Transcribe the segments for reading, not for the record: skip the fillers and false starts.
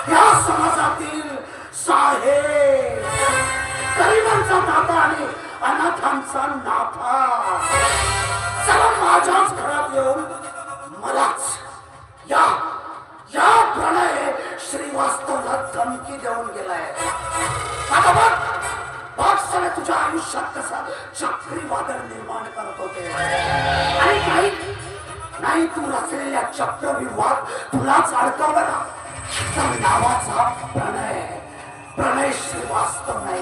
या समाजातील साहेब, गरिबांचा दाता आणि अनाथांचा नाथा चला माझ्याच घरात येऊन मलाच या या प्रणय श्रीवास्तवला धमकी देऊन गेलाय. आता बघ बघ सगळं तुझ्या आयुष्यात कसा चक्रीवादळ निर्माण करत होते. आणि नाही तू रचलेल्या चक्रव्यूहात तुलाच अडकवलं ना तर नावाचा प्रणय श्रीवास्तव नाही.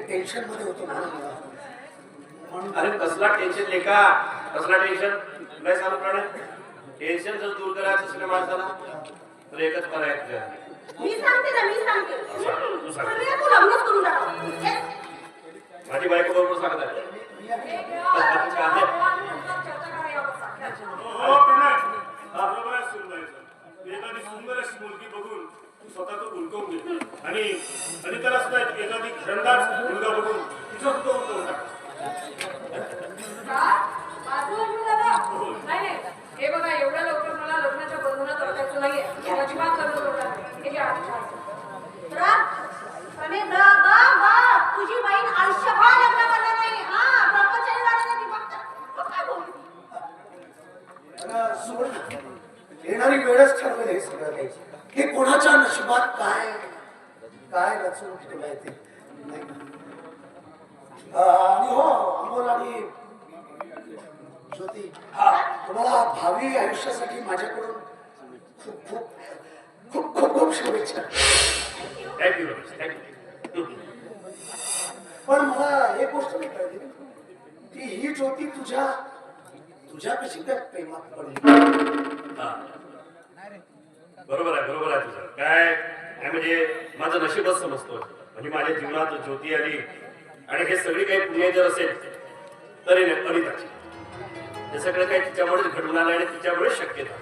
टेन्शन मध्ये होतो म्हणून. अरे कसला टेन्शन लेका, कसला टेन्शन नाही सांगू प्रणय. टेन्शन जर दूर करायचं असेल माणसाला तर एकच करायचं. मी सांगते ना, मी सांगते. तू सांग. तू लग्नच करून टाक. माझी बायको बरोबर सांगत आहे. बरोबर आहे सुनबाईचं. एखादी सुंदर अशी मुलगी बघून तू स्वतः तो उलटवून घे आणि त्याला सुद्धा एखादी घरंदाज मुलगा बघून तिचं सुद्धा उलटवून टाक. नाही हे बघा, एवढ्या लवकर मला लग्नाच्या बंधनात अडकायचं नाहीये. अजिबात लग्न तुझी बहीण आयुष्यभर लग्न करणार नाही. हा ब्रह्मचारी राहणार काय बोल. येणारी वेळच ठरवेल हे सगळं काही. हे कोणाच्या नशिबात काय काय रचून ठेवलंय ते नाही. आणि हो अमोल आणि ज्योती, तुम्हाला भावी आयुष्यासाठी माझ्याकडून खूप खूप खूप खूप खूप शुभेच्छा. थँक्यू. पण मला एक गोष्ट नाही कळली की ही ज्योती तुझ्या कशी काय प्रेमात पडली. बरोबर आहे तुझं. काय म्हणजे माझं नशीबच समजतो. म्हणजे माझ्या जीवनात ज्योती आली आणि हे सगळी काही पुण्य जर असेल तरी अनिताची हे सगळं काही तिच्यामुळे घडून आलं आणि तिच्यामुळे शक्य झालं.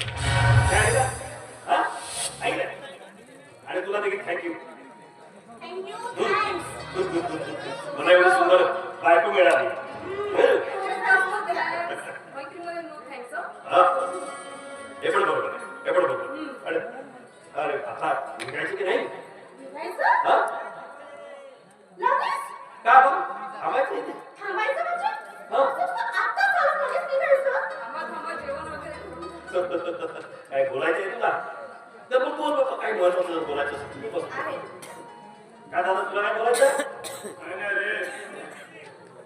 आणि तुला देखील थँक्यू. मला एवढी सुंदर बायको मिळाली. हे पण बरोबर आहे. अरे आता निघायची की नाही का बघ थांबायचं इथे. काय बोलायचंय तुला तर मग बोल बाबा. काय महत्वाचं बोलायचं असं तुम्ही बस. काय दादा तुला काय बोलायचं. नाही रे,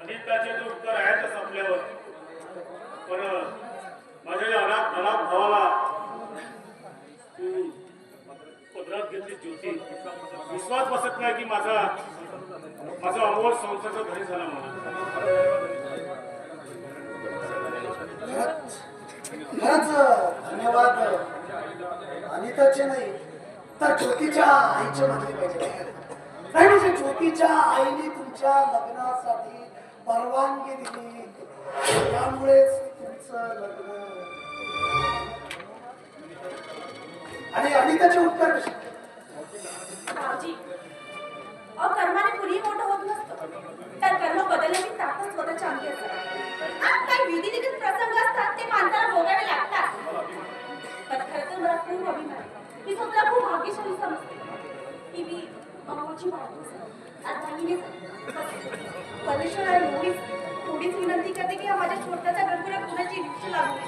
अनिताचे तो उत्तर आहेतच आपल्यावर. पण माझ्या अनाथ भावाला तू पदरात घेतली ज्योती. विश्वास बसत नाही की माझा अमोल संसाराचा घरी झाला म्हणून. खरंच धन्यवाद. अनिताचे नाही तर ज्योतीच्या आईचे म्हटले पाहिजे. नाही म्हणजे ज्योतीच्या आईने तुमच्या लग्नासाठी परवानगी दिली त्यामुळेच तुमचं लग्न. आणि अनिताचे उत्तर कसे. कर्माने कुणी मोठं होत नसतं. तर कर्म बदलण्याची ताकद स्वतःच्या अंगी असतात. काही विधिलिखित प्रसंग असतात ते माणसाला भोगावे लागतात. पण खरं तर मला खूप अभिमान आहे. मी स्वतःला खूप भाग्यशाली समजते की मी अमोलची बायको आहे. परमेश्वराला थोडीच विनंती करते की माझ्या छोट्याच्या गणपुऱ्या कुणाची रिक्षा लागू नये.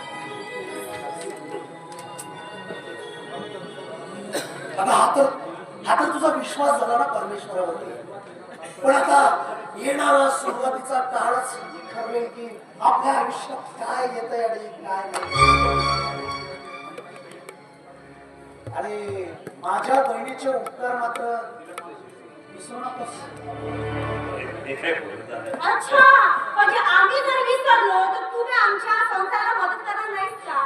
हा तर तुझा विश्वास झाला ना परमेश्वरावरती. पण आता येणारा सुरुवातीचा काळच खरा ठरवेल की आपल्या आयुष्यात काय येतंय आणि काय नाही. आणि माझ्या बहिणीचे उपकार मात्र विसरू नकोस. हे काय बोलत आहे? अच्छा, म्हणजे आम्ही जर विसरलो तर तुम्ही आमच्या संसाराला मदत करणार नाहीस का?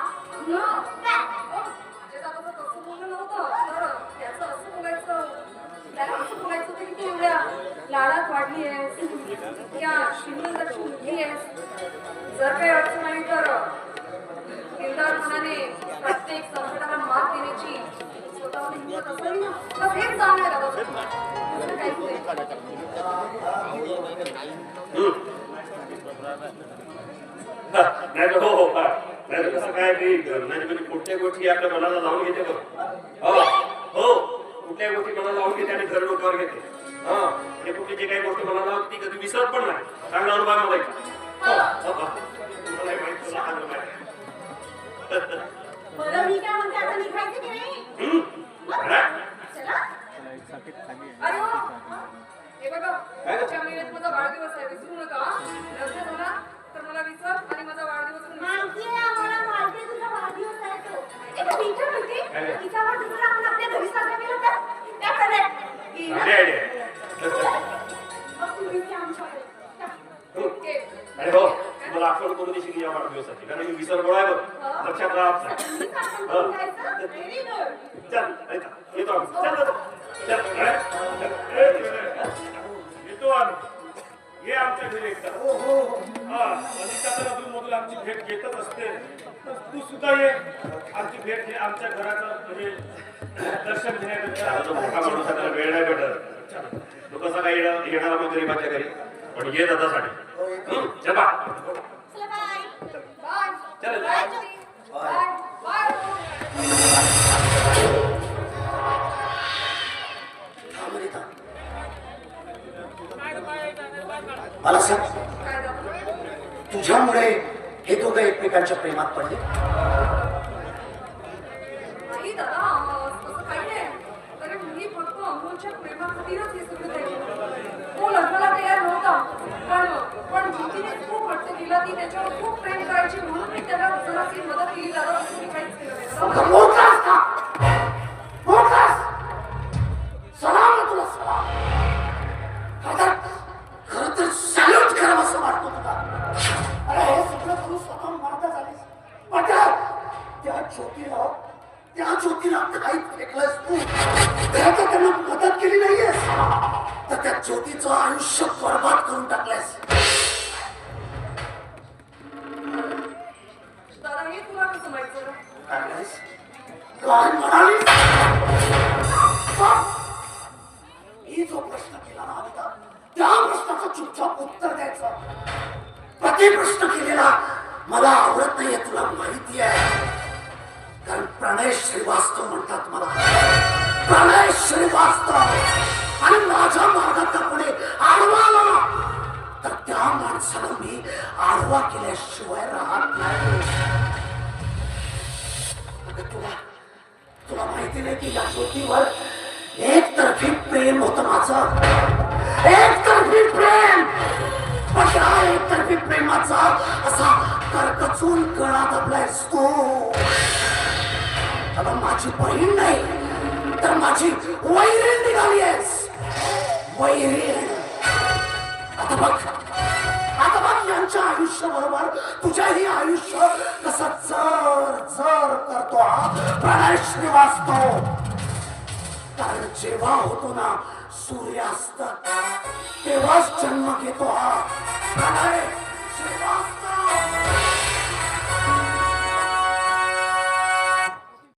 तसं बोललं नव्हतं. तर त्याचं असं बोलायचं, त्याला असं बोलायचं होतं की तू एवढ्या लाडात वाढली आहेस, या श्रीमंताची मुलगी आहेस. जर काही अडचण आली तर किरदार मनाने प्रत्येक संकटाला मात देण्याची स्वतःवर हिंमत असेल ना, बस हेच सांगायला बस. दुसरं काहीच नाही. नाही तर हो नाही तर कसं काय की म्हणजे कुठल्या गोष्टी आपल्या मनाला लावून घेते बघ. हो कुठल्याही गोष्टी मनाला लावून घेते आणि घर डोक्यावर घेते. आणि कुठली जे काही गोष्ट मनाला लावते ती कधी विसरत पण नाही. चांगला अनुभव मला आहे. तुम्हालाही माहिती, तुला हा अनुभव आहे. बरं, मी काय म्हणते, आता निघायचं की नाही? चला. अरे हो, हे बघा, पुढच्या महिन्यात माझा वाढदिवस आहे, विसरू नका. लग्न झाला तर मला विसर आणि माझा वाढदिवस पण विसर. माहिती आहे आम्हाला, माहिती आहे तुझा वाढदिवस आहे तो. मी काय म्हणते, तिचा वाढदिवस आपण आपल्या घरी साजरा केला तर काय करणार? चांगली आयडिया. मग तुम्ही ते आमच्याकडे. ओके. अरे हो मला आठवण करून देशील या वाढदिवसाची, कारण मी विसर गोळा आहे बघ. लक्षात राहा. तुम्हीच आपण करून जायचं. Very good. चल येतो आम्ही. चल येतो आम्ही. ये आमच्या घरी एकदा. हो हो हो. हा, अनिता तर अजून मधून आमची भेट घेतच असते. तर तू सुद्धा ये. आमची भेट घे, आमच्या घराचं म्हणजे दर्शन घेण्याकरता. मोठा माणूस आहे, त्याला वेळ नाही भेटत. तो कसा काय येणार मग गरीबाच्या घरी, पण ये दादासाठी. चल बा. चला, bye. बाय. चल. बाय, ज्योती. बाय. बाय. थांब रे, थांब. मला सांग, काय दादा? तुझ्यामुळे हे दोघं एकमेकांच्या प्रेमात पडले? नाही दादा, असं काही नाही. कारण मी फक्त अमोलच्या प्रेमाखातीरच हे सगळं केलं. तो लग्नाला तयार नव्हता, पण ज्योतीने खूप हट्ट केला. ती त्याच्यावर खूप प्रेम करायची, म्हणून मी त्याला जराशी मदत केली. दादा, असं मी काहीच केलं नाही. दादा, मोठास का? मोठास? सलाम आहे तुला, सलाम. खरं तर सॅल्यूट करावं असं वाटतं तुला. अरे हे सगळं तू स्वतः मारता झालीस. पण त्या ज्योतीला काही फेकलंस तू. त्याचं त्यांना मदत केली नाहीयेस, तर त्या ज्योतीचं आयुष्य बरबाद करून टाकलंयस. दादा, हे तुला कसं माहित झालं? काय म्हणालीस? काय म्हणालीस? मी जो प्रश्न केला ना अनिता, त्या प्रश्नाचं चुपचाप उत्तर द्यायचं. प्रतिप्रश्न केलेला मला आवडत नाहीये, तुला माहिती आहे. कारण प्रणय श्रीवास्तव म्हणतात मला. प्रणय श्रीवास्तव. आणि माझ्या मार्गात पुढे आडवा आला तर त्या माणसाला मी आडवा केल्याशिवाय राहत नाही. तुला माहिती नाही की या ज्योतीवर एकतर्फी प्रेम होतं माझं. एकतर्फी प्रेम. पण त्या एकतर्फी प्रेमाचा असा करकचून गळा दबलायस तू. आता माझी बहीण नाही तर माझी वैरीण निघाली आहेस. वैरीण. आता बघ यांच्या आयुष्य बरोबर तुझ्याही आयुष्य कसं जर जर करतो हा प्रणय श्रीवास्तव. कारण जेव्हा होतो ना सूर्यास्त, तेव्हाच जन्म घेतो हा प्रणय